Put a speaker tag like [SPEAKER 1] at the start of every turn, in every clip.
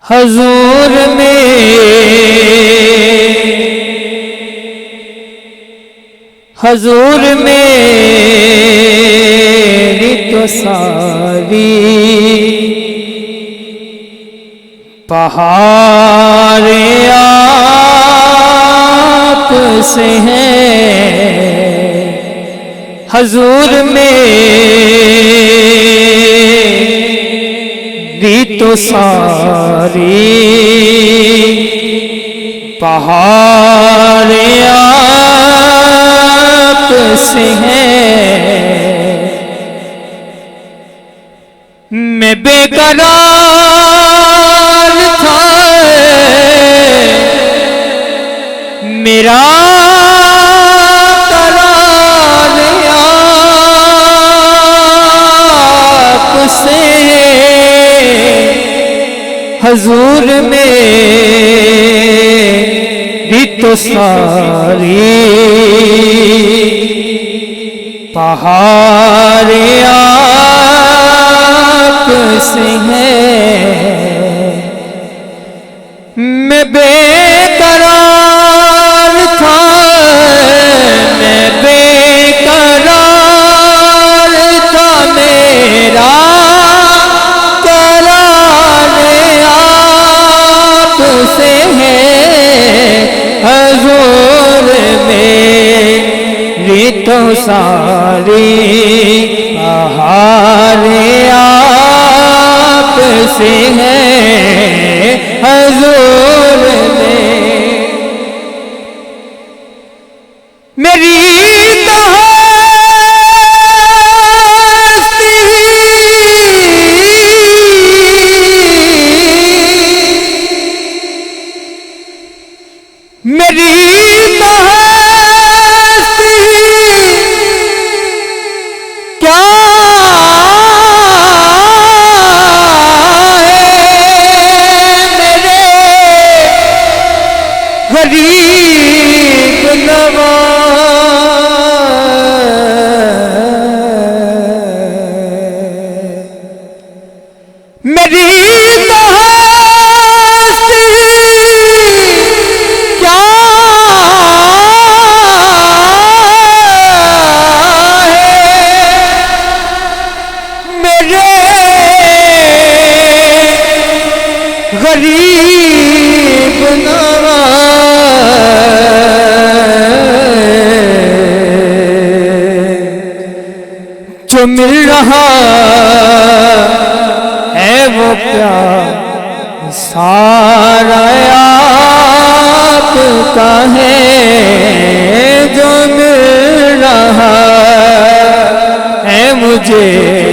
[SPEAKER 1] हजूर मेरी तो सारी पहाड़ आप से हैं। हजूर मेरी तो सारी पहाड़ आप से हैं। मैं बेकरार था, मेरा करार आपसे। हजूर मेरी तो सारी पहाड़ आप से हैं। मैं बेकरार था, मैं बेकरार था, मेरा करार आप से है। हजूर मेरी तो सारी पहाड़ आप से हैं। हजूर मेरी तो हस्ती मेरी तो हस्ती क्या गरीब नवाज। मेरी तो हस्ती क्या है, मेरे गरीब जो मिल रहा है वो प्यार सारा आपका है। जो मिल रहा है मुझे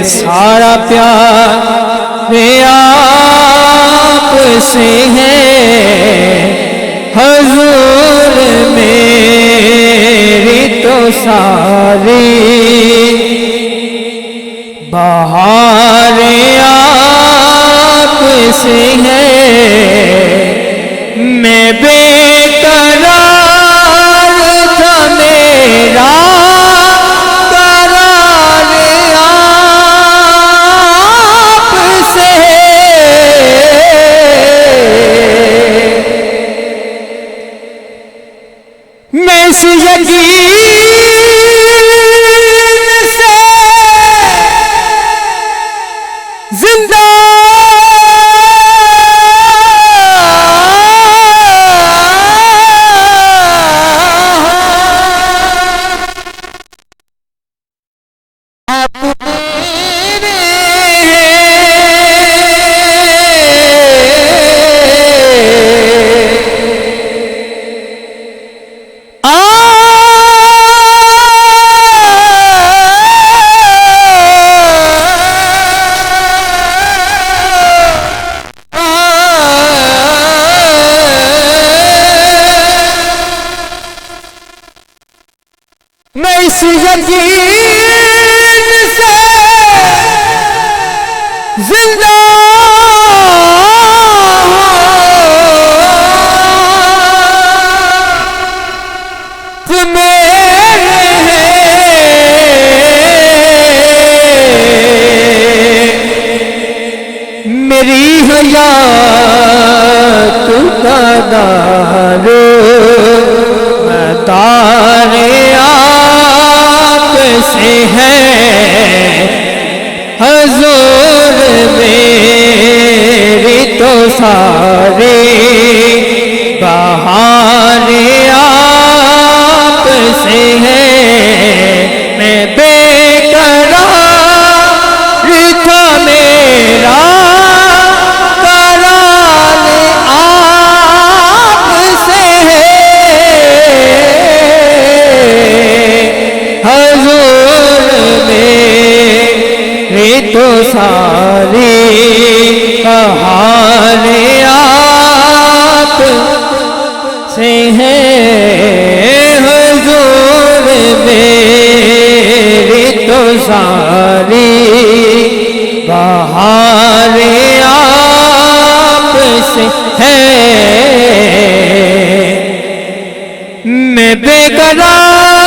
[SPEAKER 1] सारा प्यार आपसे है। हजूर मेरी तो सारी बहार आप से है। मैं बेकरार था, मेरा करार आप से है। मैं इस यकीन से जिंदा मैं इस यकीन से जिंदा मेरी हया तो सारे बहारे आप से है। मैं बेकरार था मेरा करार आप से है। हजूर मेरे तो सारे बहारे आप से है। हुजूर मेरे तो सारी बहारे आप से है। मैं बेकरार